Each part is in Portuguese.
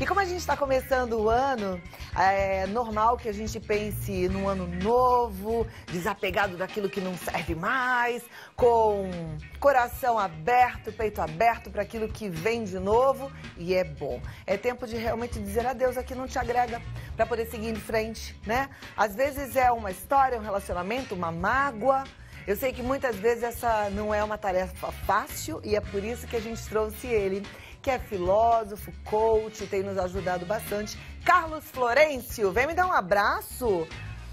E como a gente está começando o ano, é normal que a gente pense num ano novo, desapegado daquilo que não serve mais, com coração aberto, peito aberto para aquilo que vem de novo, e é bom. É tempo de realmente dizer adeus a que não te agrega, para poder seguir em frente, né? Às vezes é uma história, um relacionamento, uma mágoa. Eu sei que muitas vezes essa não é uma tarefa fácil e é por isso que a gente trouxe ele, que é filósofo, coach, tem nos ajudado bastante. Carlos Florencio, vem me dar um abraço.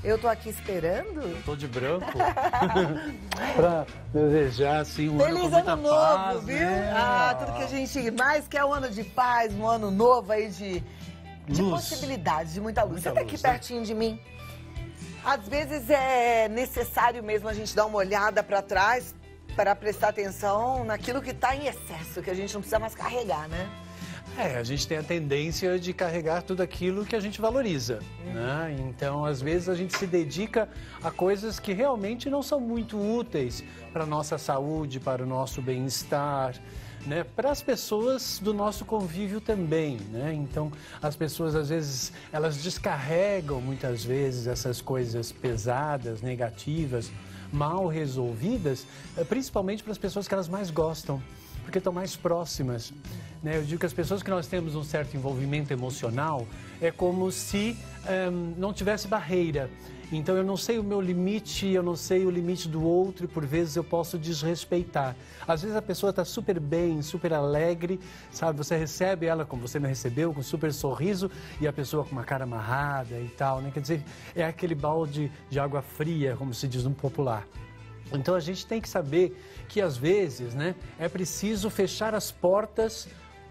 Eu tô aqui esperando. Tô de branco. Pra desejar, assim, um ano com muita Feliz ano novo, paz, viu? né? Tudo que a gente mais quer é um ano de paz, um ano novo aí de possibilidades, de muita luz. Muita Senta aqui luz, né? pertinho de mim. Às vezes é necessário mesmo a gente dar uma olhada para trás para prestar atenção naquilo que está em excesso, que a gente não precisa mais carregar, né? A gente tem a tendência de carregar tudo aquilo que a gente valoriza, né? Então, às vezes, a gente se dedica a coisas que realmente não são muito úteis para a nossa saúde, para o nosso bem-estar, né? Para as pessoas do nosso convívio também, né? Então, as pessoas, às vezes, elas descarregam, muitas vezes, essas coisas pesadas, negativas, mal resolvidas, principalmente para as pessoas que elas mais gostam, porque estão mais próximas, né? Eu digo que as pessoas que nós temos um certo envolvimento emocional é como se não tivesse barreira. Então eu não sei o meu limite, eu não sei o limite do outro e por vezes eu posso desrespeitar. Às vezes a pessoa está super bem, super alegre, sabe? Você recebe ela como você me recebeu, com um super sorriso e a pessoa com uma cara amarrada e tal, né? Quer dizer, é aquele balde de água fria, como se diz no popular. Então a gente tem que saber que às vezes, né, é preciso fechar as portas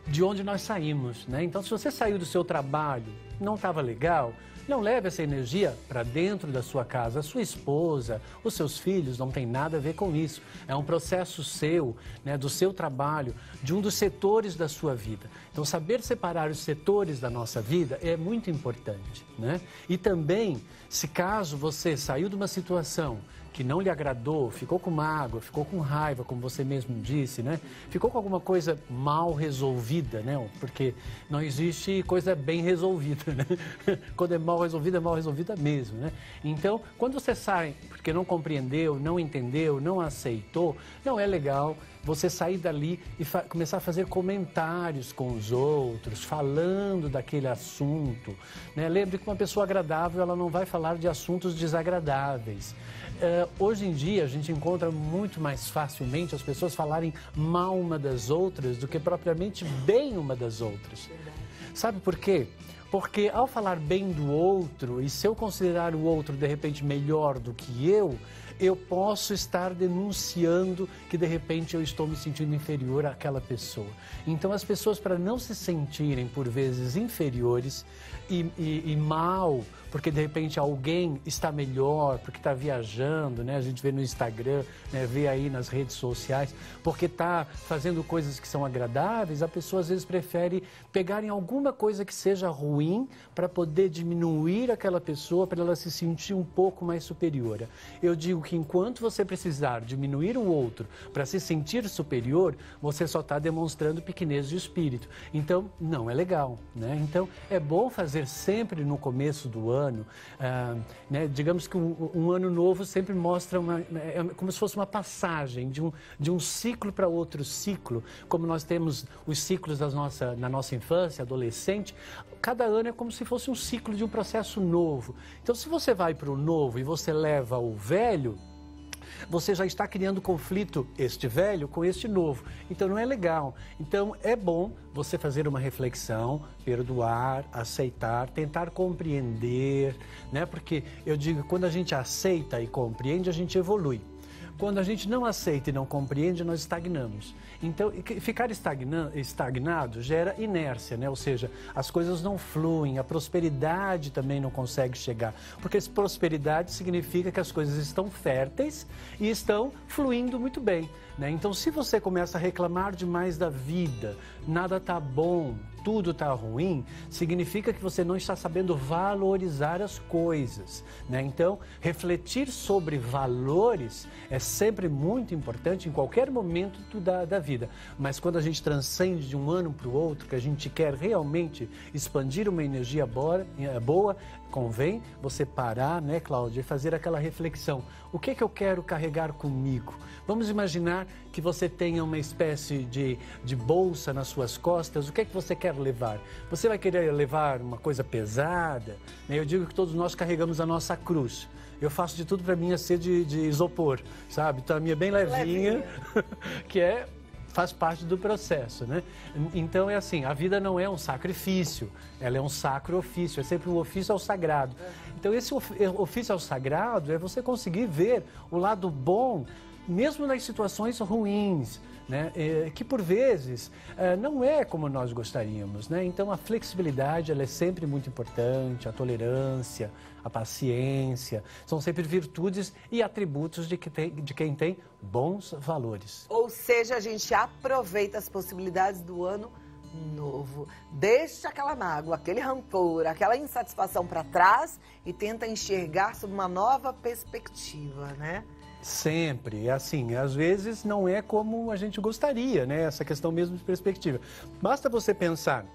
de onde nós saímos, né? Então se você saiu do seu trabalho, não estava legal, não leve essa energia para dentro da sua casa. A sua esposa, os seus filhos não tem nada a ver com isso. É um processo seu, né, do seu trabalho, de um dos setores da sua vida. Então, saber separar os setores da nossa vida é muito importante, né? E também, se caso você saiu de uma situação que não lhe agradou, ficou com mágoa, ficou com raiva, como você mesmo disse, né? Ficou com alguma coisa mal resolvida, né? Porque não existe coisa bem resolvida, né? Quando é mal resolvida mesmo, né? Então, quando você sai porque não compreendeu, não entendeu, não aceitou, não é legal você sair dali e começar a fazer comentários com os outros, falando daquele assunto, né? Lembre que uma pessoa agradável, ela não vai falar de assuntos desagradáveis. Hoje em dia, a gente encontra muito mais facilmente as pessoas falarem mal uma das outras do que propriamente bem uma das outras. Sabe por quê? Porque ao falar bem do outro, e se eu considerar o outro de repente melhor do que eu posso estar denunciando que de repente eu estou me sentindo inferior àquela pessoa. Então as pessoas, para não se sentirem por vezes inferiores e mal, porque de repente alguém está melhor, porque está viajando, né? A gente vê no Instagram, né? Vê aí nas redes sociais, porque está fazendo coisas que são agradáveis, a pessoa às vezes prefere pegar em alguma coisa que seja ruim para poder diminuir aquela pessoa, para ela se sentir um pouco mais superior. Eu digo que enquanto você precisar diminuir o outro para se sentir superior, você só está demonstrando pequenez de espírito. Então, não é legal, né? Então, é bom fazer sempre no começo do ano, né? Digamos que um ano novo sempre mostra como se fosse uma passagem de um ciclo para outro ciclo, como nós temos os ciclos na nossa infância, adolescente. Cada ano é como se fosse um ciclo de um processo novo. Então, se você vai para o novo e você leva o velho, você já está criando conflito, este velho com este novo. Então não é legal. Então é bom você fazer uma reflexão, perdoar, aceitar, tentar compreender, né? Porque eu digo, quando a gente aceita e compreende, a gente evolui. Quando a gente não aceita e não compreende, nós estagnamos. Então, ficar estagnado gera inércia, né? Ou seja, as coisas não fluem, a prosperidade também não consegue chegar. Porque prosperidade significa que as coisas estão férteis e estão fluindo muito bem, né? Então, se você começa a reclamar demais da vida, nada tá bom, tudo está ruim, significa que você não está sabendo valorizar as coisas, né? Então, refletir sobre valores é sempre muito importante em qualquer momento da vida. Mas quando a gente transcende de um ano para o outro, que a gente quer realmente expandir uma energia boa, convém você parar, né, Cláudia, e fazer aquela reflexão. O que eu quero carregar comigo? Vamos imaginar que você tenha uma espécie de bolsa nas suas costas. O que você quer levar? Você vai querer levar uma coisa pesada? Eu digo que todos nós carregamos a nossa cruz. Eu faço de tudo para mim ser de isopor, sabe? Então a minha é bem levinha, que faz parte do processo, né? Então é assim, a vida não é um sacrifício, ela é um sacro ofício, é sempre um ofício ao sagrado. Então esse ofício ao sagrado é você conseguir ver o lado bom, mesmo nas situações ruins, né? Que por vezes não é como nós gostaríamos, né? Então a flexibilidade ela é sempre muito importante, a tolerância, a paciência, são sempre virtudes e atributos de quem tem bons valores. Ou seja, a gente aproveita as possibilidades do ano novo, deixa aquela mágoa, aquele rancor, aquela insatisfação para trás e tenta enxergar sob uma nova perspectiva, né? Sempre, assim, às vezes não é como a gente gostaria, né? Essa questão mesmo de perspectiva. Basta você pensar,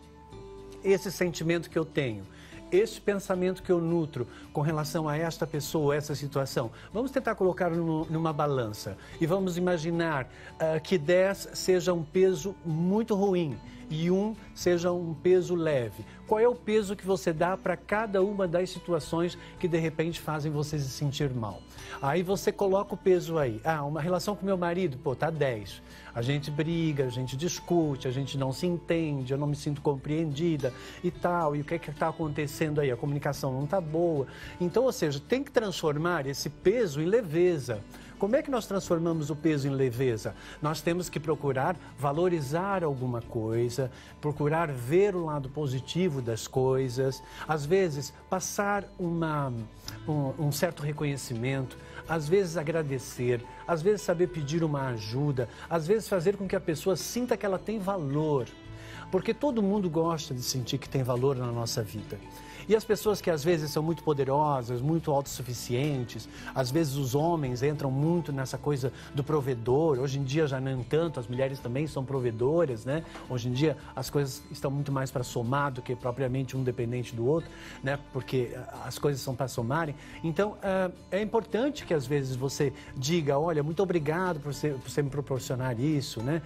esse sentimento que eu tenho, esse pensamento que eu nutro com relação a esta pessoa, essa situação, vamos tentar colocar numa balança e vamos imaginar que 10 seja um peso muito ruim e 1 seja um peso leve. Qual é o peso que você dá para cada uma das situações que de repente fazem você se sentir mal? Aí você coloca o peso aí. Uma relação com meu marido, tá 10. A gente briga, a gente discute, a gente não se entende, eu não me sinto compreendida e tal. E o que está acontecendo aí? A comunicação não está boa. Então, ou seja, tem que transformar esse peso em leveza. Como é que nós transformamos o peso em leveza? Nós temos que procurar valorizar alguma coisa, procurar ver o lado positivo das coisas, às vezes passar um certo reconhecimento, às vezes agradecer, às vezes saber pedir uma ajuda, às vezes fazer com que a pessoa sinta que ela tem valor. Porque todo mundo gosta de sentir que tem valor na nossa vida. E as pessoas que às vezes são muito poderosas, muito autossuficientes, às vezes os homens entram muito nessa coisa do provedor, hoje em dia já não tanto, as mulheres também são provedoras, né? Hoje em dia as coisas estão muito mais para somar do que propriamente um dependente do outro, né? Porque as coisas são para somarem. Então é importante que às vezes você diga, olha, muito obrigado por você me proporcionar isso, né?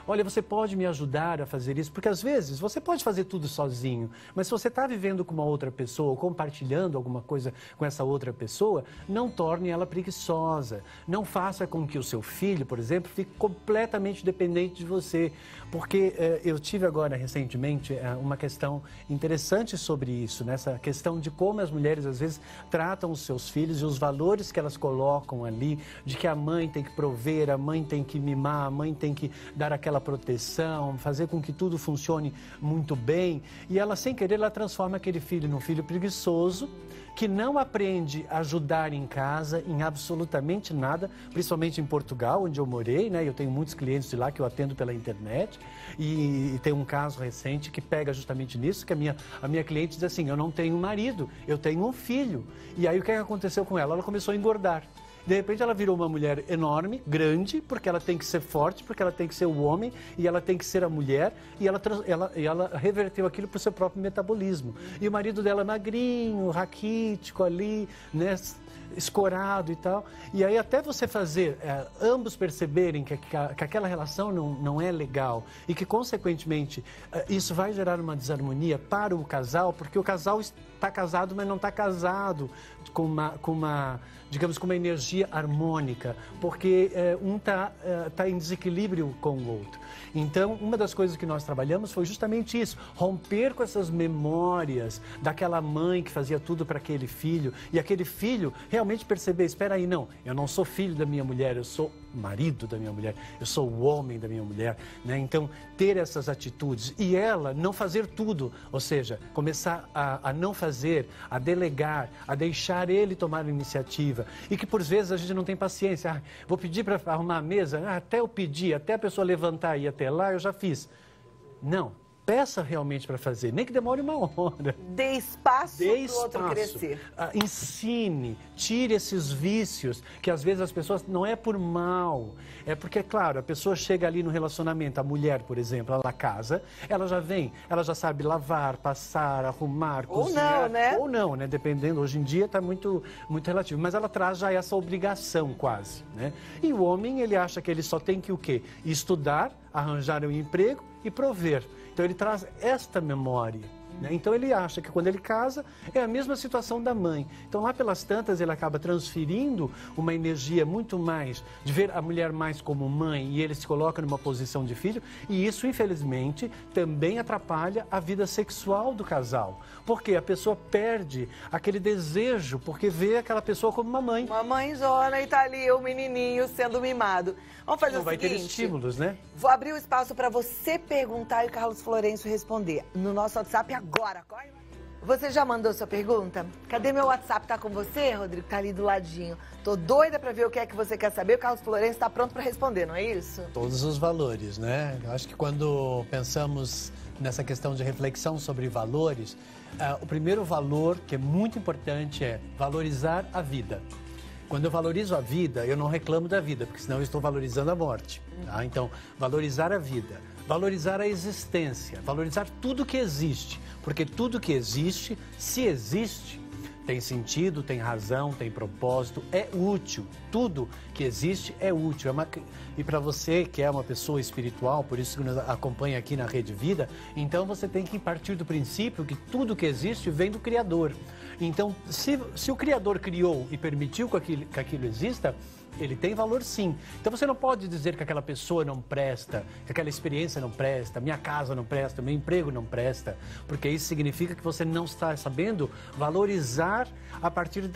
Olha, você pode me ajudar a fazer isso, porque às vezes você pode fazer tudo sozinho, mas se você está vivendo com uma outra pessoa, ou compartilhando alguma coisa com essa outra pessoa, não torne ela preguiçosa. Não faça com que o seu filho, por exemplo, fique completamente dependente de você. Porque eu tive agora, recentemente, uma questão interessante sobre isso, nessa questão de como as mulheres, às vezes, tratam os seus filhos e os valores que elas colocam ali, de que a mãe tem que prover, a mãe tem que mimar, a mãe tem que dar aquela proteção, fazer com que tudo funcione muito bem. E ela, sem querer, ela transforma aquele filho num filho preguiçoso, que não aprende a ajudar em casa, em absolutamente nada, principalmente em Portugal, onde eu morei, né? Eu tenho muitos clientes de lá que eu atendo pela internet e tem um caso recente que pega justamente nisso, que a minha cliente diz assim, eu não tenho marido, eu tenho um filho. E aí o que aconteceu com ela? Ela começou a engordar. De repente ela virou uma mulher enorme, grande, porque ela tem que ser forte, porque ela tem que ser o homem e ela tem que ser a mulher, e ela reverteu aquilo para o seu próprio metabolismo. E o marido dela magrinho, raquítico ali, né, escorado e tal. E aí até você fazer ambos perceberem que aquela relação não é legal e que, consequentemente, isso vai gerar uma desarmonia para o casal, porque o casal está casado, mas não está casado com uma digamos, com uma energia harmônica, porque um tá em desequilíbrio com o outro. Então, uma das coisas que nós trabalhamos foi justamente isso, romper com essas memórias daquela mãe que fazia tudo para aquele filho, e aquele filho realmente perceber, espera aí, não, eu não sou filho da minha mulher, eu sou marido da minha mulher, eu sou o homem da minha mulher, né? Então, ter essas atitudes e ela não fazer tudo, ou seja, começar a não fazer, a delegar, a deixar ele tomar a iniciativa, e que por vezes a gente não tem paciência, vou pedir para arrumar a mesa, até eu pedir, até a pessoa levantar e ir até lá, eu já fiz. Não, peça realmente para fazer, nem que demore 1 hora. Dê espaço para o outro crescer. Ensine, tire esses vícios, que às vezes as pessoas, não é por mal, é porque, claro, a pessoa chega ali no relacionamento, a mulher, por exemplo, ela casa, ela já vem, ela já sabe lavar, passar, arrumar, cozinhar. Ou não, né? Ou não, né? Dependendo, hoje em dia está muito relativo, mas ela traz já essa obrigação quase, né? E o homem, ele acha que ele só tem que o quê? Estudar, arranjar um emprego e prover. Então ele traz esta memória, né? Então ele acha que quando ele casa é a mesma situação da mãe. Então lá pelas tantas ele acaba transferindo uma energia muito mais de ver a mulher mais como mãe e ele se coloca numa posição de filho, e isso infelizmente também atrapalha a vida sexual do casal, porque a pessoa perde aquele desejo porque vê aquela pessoa como uma mãe. Uma mãezona e tá ali o menininho sendo mimado. Vamos fazer o seguinte. Vai ter estímulos, né? Vou abrir o espaço para você perguntar e o Carlos Florencio responder no nosso WhatsApp agora. Corre. Você já mandou sua pergunta? Cadê meu WhatsApp? Tá com você, Rodrigo? Tá ali do ladinho. Tô doida para ver o que é que você quer saber. O Carlos Florencio está pronto para responder, não é isso? Todos os valores, né? Eu acho que quando pensamos nessa questão de reflexão sobre valores, o primeiro valor que é muito importante é valorizar a vida. Quando eu valorizo a vida, eu não reclamo da vida, porque senão eu estou valorizando a morte. Tá? Então, valorizar a vida, valorizar a existência, valorizar tudo que existe. Porque tudo que existe, se existe, tem sentido, tem razão, tem propósito, é útil. Tudo que existe é útil. E para você que é uma pessoa espiritual, por isso que nos acompanha aqui na Rede Vida, então você tem que partir do princípio que tudo que existe vem do Criador. Então, se o Criador criou e permitiu que aquilo exista, ele tem valor sim. Então você não pode dizer que aquela pessoa não presta, que aquela experiência não presta, minha casa não presta, meu emprego não presta, porque isso significa que você não está sabendo valorizar a partir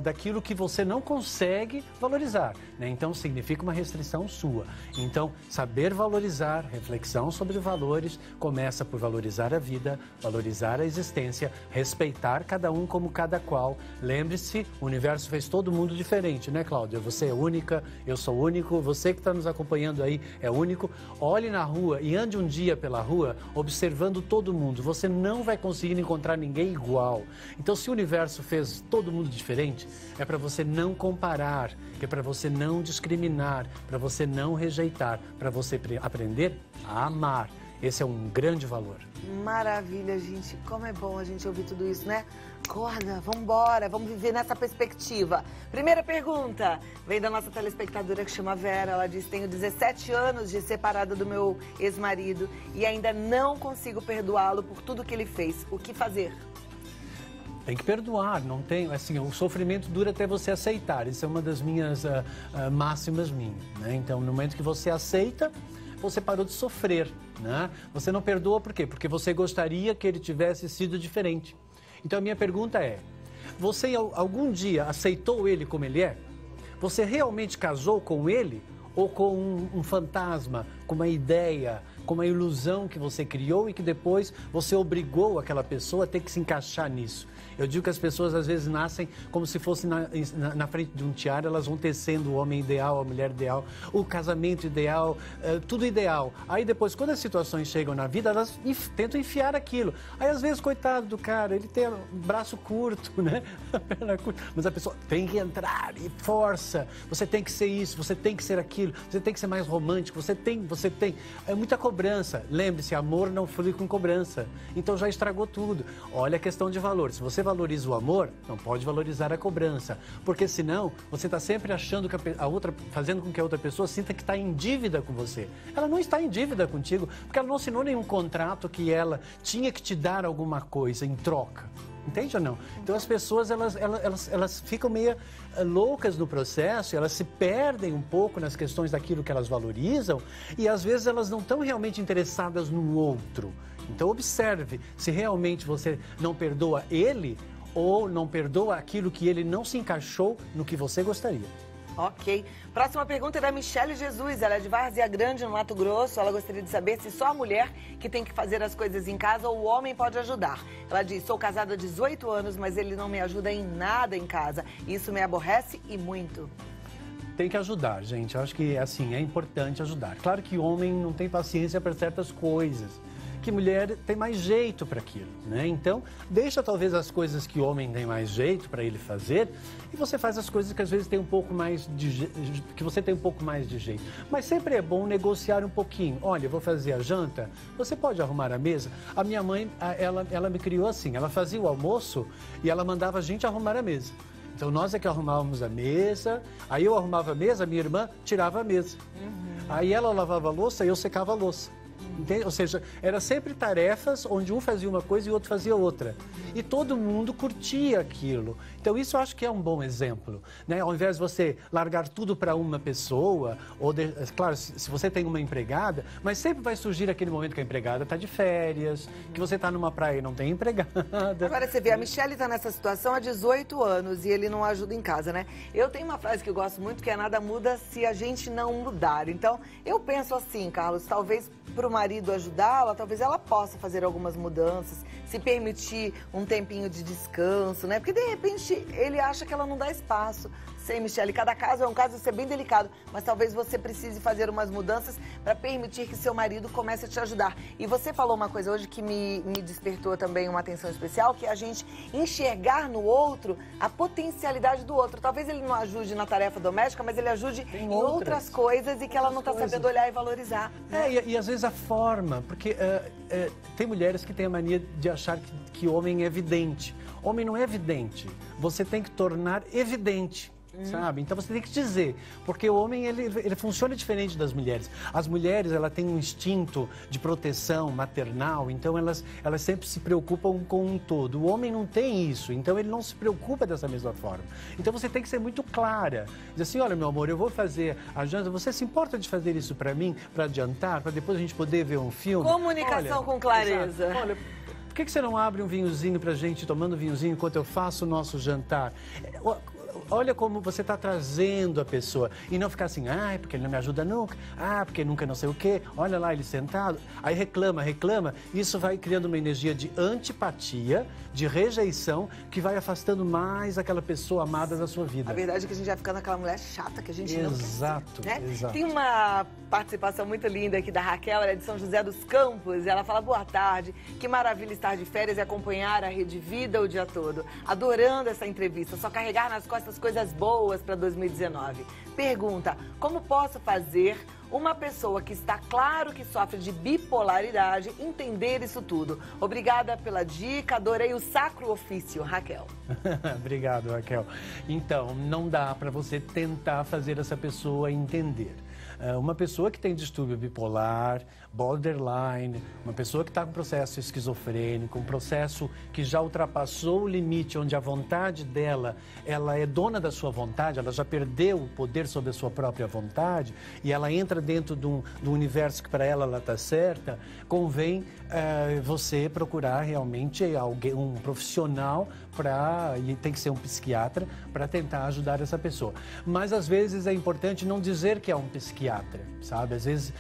daquilo que você não consegue valorizar, né? Então significa uma restrição sua. Então, saber valorizar, reflexão sobre valores, começa por valorizar a vida, valorizar a existência, respeitar cada um como cada qual. Lembre-se, o universo fez todo mundo diferente, né, Cláudia? Você é única, eu sou único, você que está nos acompanhando aí é único. Olhe na rua e ande um dia pela rua observando todo mundo. Você não vai conseguir encontrar ninguém igual. Então, se o universo fez todo mundo diferente, é para você não comparar, é para você não discriminar, para você não rejeitar, para você aprender a amar. Esse é um grande valor. Maravilha, gente. Como é bom a gente ouvir tudo isso, né? Acorda, vamos embora, vamos viver nessa perspectiva. Primeira pergunta, vem da nossa telespectadora que chama Vera. Ela diz: tenho 17 anos de separada do meu ex-marido e ainda não consigo perdoá-lo por tudo que ele fez. O que fazer? Tem que perdoar, não tem, assim, o sofrimento dura até você aceitar. Isso é uma das minhas máximas minhas, né? Então, no momento que você aceita, você parou de sofrer, né? Você não perdoa por quê? Porque você gostaria que ele tivesse sido diferente. Então a minha pergunta é, você algum dia aceitou ele como ele é? Você realmente casou com ele? Ou com um fantasma, com uma ideia, com uma ilusão que você criou e que depois você obrigou aquela pessoa a ter que se encaixar nisso? Eu digo que as pessoas às vezes nascem como se fosse na frente de um tiara, elas vão tecendo o homem ideal, a mulher ideal, o casamento ideal, tudo ideal. Aí depois, quando as situações chegam na vida, elas tentam enfiar aquilo. Aí às vezes, coitado do cara, ele tem o braço curto, né? A perna curta. Mas a pessoa tem que entrar e força. Você tem que ser isso, você tem que ser aquilo, você tem que ser mais romântico, você tem. É muita cobrança. Lembre-se, amor não flui com cobrança. Então já estragou tudo. Olha a questão de valor. Se você valoriza o amor, não pode valorizar a cobrança, porque senão você está sempre achando que fazendo com que a outra pessoa sinta que está em dívida com você. Ela não está em dívida contigo, porque ela não assinou nenhum contrato que ela tinha que te dar alguma coisa em troca. Entende ou não? Então as pessoas elas ficam meio loucas no processo, elas se perdem um pouco nas questões daquilo que elas valorizam e às vezes elas não estão realmente interessadas no outro. Então observe se realmente você não perdoa ele ou não perdoa aquilo que ele não se encaixou no que você gostaria. Ok. Próxima pergunta é da Michele Jesus. Ela é de Várzea Grande, no Mato Grosso. Ela gostaria de saber se só a mulher que tem que fazer as coisas em casa ou o homem pode ajudar. Ela diz: sou casada há 18 anos, mas ele não me ajuda em nada em casa. Isso me aborrece e muito. Tem que ajudar, gente. Eu acho que, assim, é importante ajudar. Claro que o homem não tem paciência para certas coisas que mulher tem mais jeito para aquilo, né? Então, deixa talvez as coisas que o homem tem mais jeito para ele fazer e você faz as coisas que às vezes tem um pouco mais que você tem um pouco mais de jeito. Mas sempre é bom negociar um pouquinho. Olha, eu vou fazer a janta, você pode arrumar a mesa? A minha mãe, ela me criou assim, ela fazia o almoço e ela mandava a gente arrumar a mesa. Então, nós é que arrumávamos a mesa, aí eu arrumava a mesa, minha irmã tirava a mesa. Aí ela lavava a louça e eu secava a louça. Entende? Ou seja, era sempre tarefas onde um fazia uma coisa e o outro fazia outra. E todo mundo curtia aquilo. Então, isso eu acho que é um bom exemplo, né? Ao invés de você largar tudo para uma pessoa, claro, se você tem uma empregada, mas sempre vai surgir aquele momento que a empregada está de férias, que você está numa praia e não tem empregada. Agora, você vê, a Michele está nessa situação há 18 anos e ele não ajuda em casa, né? Eu tenho uma frase que eu gosto muito, que é nada muda se a gente não mudar. Então, eu penso assim, Carlos, talvez para o marido ajudá-la, talvez ela possa fazer algumas mudanças, se permitir um tempinho de descanso, né? Porque, de repente, ele acha que ela não dá espaço. Sei, Michele, cada caso é um caso, isso é bem delicado, mas talvez você precise fazer umas mudanças para permitir que seu marido comece a te ajudar. E você falou uma coisa hoje que me despertou também uma atenção especial, que é a gente enxergar no outro a potencialidade do outro. Talvez ele não ajude na tarefa doméstica, mas ele ajude em outras coisas e que ela não está sabendo olhar e valorizar. Né? E às vezes a forma, porque tem mulheres que têm a mania de achar que homem é vidente. Homem não é vidente, você tem que tornar evidente. Sabe? Então você tem que dizer, porque o homem ele funciona diferente das mulheres. As mulheres, ela têm um instinto de proteção maternal, então elas sempre se preocupam com um todo. O homem não tem isso, então ele não se preocupa dessa mesma forma. Então você tem que ser muito clara. Dizer assim, olha meu amor, eu vou fazer a janta, você se importa de fazer isso para mim, para adiantar, para depois a gente poder ver um filme? Comunicação com clareza. Olha, por que você não abre um vinhozinho pra gente, tomando vinhozinho enquanto eu faço o nosso jantar? Olha como você está trazendo a pessoa. E não ficar assim, porque ele não me ajuda nunca. Porque nunca não sei o quê. Olha lá ele sentado. Aí reclama. Isso vai criando uma energia de antipatia, de rejeição, que vai afastando mais aquela pessoa amada da sua vida. A verdade é que a gente vai ficando aquela mulher chata que a gente não quer. Exato. Tem uma participação muito linda aqui da Raquel, ela é de São José dos Campos. E ela fala, boa tarde, que maravilha estar de férias e acompanhar a Rede Vida o dia todo. Adorando essa entrevista, só carregar nas costas coisas boas para 2019. Pergunta, como posso fazer uma pessoa que está claro que sofre de bipolaridade entender isso tudo? Obrigada pela dica, adorei o sacro ofício, Raquel. Obrigado, Raquel. Então, não dá para você tentar fazer essa pessoa entender. Uma pessoa que tem distúrbio bipolar, borderline, uma pessoa que está com processo esquizofrênico, um processo que já ultrapassou o limite, onde a vontade dela, ela é dona da sua vontade, ela já perdeu o poder sobre a sua própria vontade e ela entra dentro do universo que para ela está certa, convém você procurar realmente um profissional e tem que ser um psiquiatra para tentar ajudar essa pessoa. Mas às vezes é importante não dizer que é um psiquiatra, sabe? Às vezes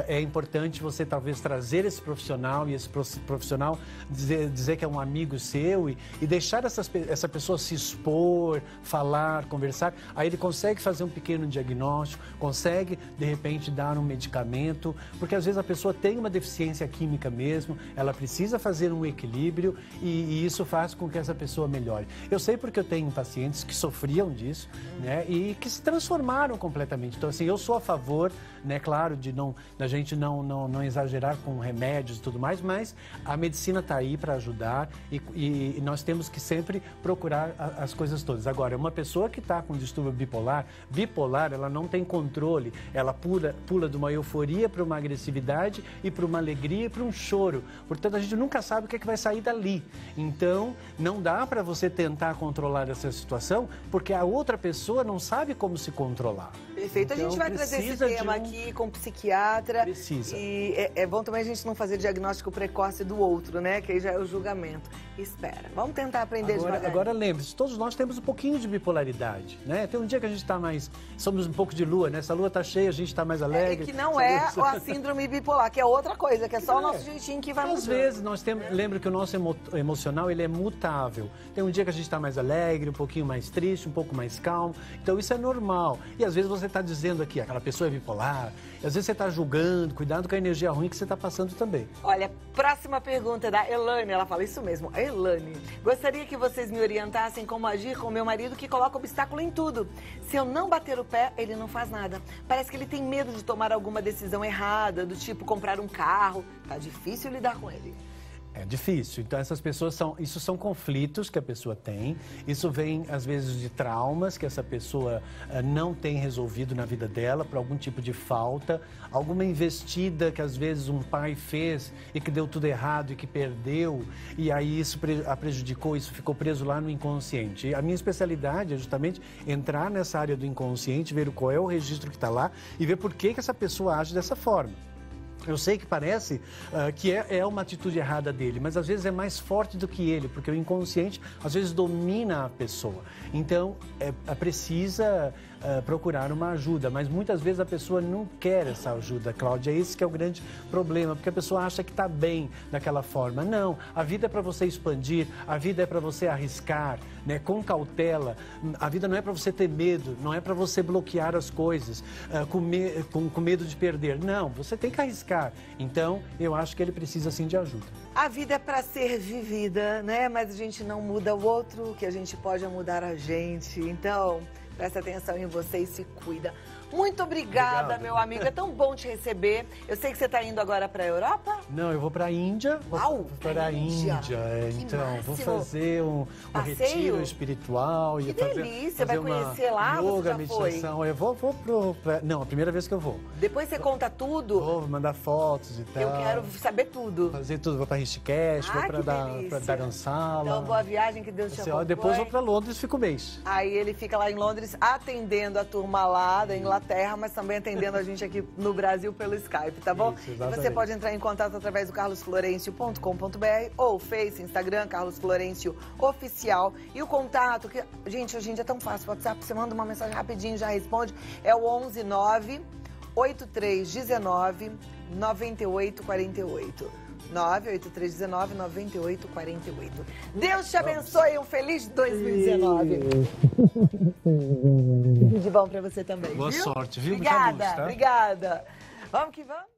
é importante você talvez trazer esse profissional e esse profissional dizer que é um amigo seu e deixar essa pessoa se expor, falar, conversar. Aí ele consegue fazer um pequeno diagnóstico, consegue de repente dar um medicamento, porque às vezes a pessoa tem uma deficiência química mesmo, ela precisa fazer um equilíbrio e isso faz com que essa pessoa melhore. Eu sei porque eu tenho pacientes que sofriam disso, né, e que se transformaram completamente. Então, assim, eu sou a favor, né, claro, da gente não exagerar com remédios e tudo mais, mas a medicina está aí para ajudar e nós temos que sempre procurar as coisas todas. Agora, uma pessoa que está com distúrbio bipolar, ela não tem controle, ela pula de uma euforia para uma agressividade e para uma alegria e para um choro. Portanto, a gente nunca sabe o que é que vai sair dali. Então, não dá para você tentar controlar essa situação, porque a outra pessoa não sabe como se controlar. Perfeito, então, a gente vai trazer esse tema aqui com o psiquiatra. Precisa. E é bom também a gente não fazer diagnóstico precoce do outro, né? Que aí já é o julgamento. espera. Vamos tentar aprender devagar. Agora lembre-se, todos nós temos um pouquinho de bipolaridade, né? Tem um dia que a gente está mais... Somos um pouco de lua, né? Essa lua está cheia, a gente está mais alegre. E que não é a síndrome bipolar, que é outra coisa, que é só o nosso jeitinho que vai mudando. Às vezes nós temos... Lembra que o nosso emocional, ele é mutável. Tem um dia que a gente está mais alegre, um pouquinho mais triste, um pouco mais calmo. Então isso é normal. E às vezes você está dizendo aqui, aquela pessoa é bipolar. E às vezes você está julgando, cuidado com a energia ruim que você está passando também. Olha, próxima pergunta é da Elane. Ela fala isso mesmo. Elane, gostaria que vocês me orientassem como agir com meu marido que coloca obstáculo em tudo. Se eu não bater o pé, ele não faz nada. Parece que ele tem medo de tomar alguma decisão errada, do tipo comprar um carro. Tá difícil lidar com ele. É difícil. Então, essas pessoas isso são conflitos que a pessoa tem. Isso vem, às vezes, de traumas que essa pessoa não tem resolvido na vida dela, por algum tipo de falta, alguma investida que, às vezes, um pai fez e que deu tudo errado e que perdeu, e aí isso a prejudicou, isso ficou preso lá no inconsciente. E a minha especialidade é justamente entrar nessa área do inconsciente, ver qual é o registro que está lá e ver por que essa pessoa age dessa forma. Eu sei que parece que é uma atitude errada dele, mas às vezes é mais forte do que ele, porque o inconsciente às vezes domina a pessoa. Então, precisa procurar uma ajuda, mas muitas vezes a pessoa não quer essa ajuda, Cláudia. Esse que é o grande problema, porque a pessoa acha que está bem daquela forma. Não, a vida é para você expandir, a vida é para você arriscar, né, com cautela. A vida não é para você ter medo, não é para você bloquear as coisas, com medo de perder. Não, você tem que arriscar. Então, eu acho que ele precisa sim de ajuda. A vida é para ser vivida, né? Mas a gente não muda o outro, o que a gente pode é mudar a gente. Então, presta atenção em você e se cuida. Muito obrigada, meu amigo. É tão bom te receber. Eu sei que você está indo agora para a Europa? Não, eu vou para a Índia. Uau, para a Índia. Então, máximo. Vou fazer um retiro espiritual. Que delícia. Vai conhecer lá? Yoga, você já meditação. foi? Eu vou não, a primeira vez que eu vou. Depois você conta tudo? Vou mandar fotos e tal. Eu quero saber tudo. Fazer tudo. Vou para Rishikesh, vou para Dharamsala. Então, boa viagem, que Deus te acompanhe. Depois vou para Londres e fico um mês. Aí ele fica lá em Londres atendendo a turma lá da Inglaterra, mas também atendendo a gente aqui no Brasil pelo Skype, tá bom? Isso, e você pode entrar em contato através do carlosflorencio.com.br ou Face, Instagram, Carlos Florencio Oficial. E o contato, que, gente, hoje em dia é tão fácil, WhatsApp, você manda uma mensagem rapidinho, já responde, é o 119 8319 9848. 98319-9848. Deus te abençoe e um feliz 2019. Tudo de bom pra você também. Boa viu? sorte, viu? Obrigada, Muita luz, tá? obrigada. Vamos que vamos.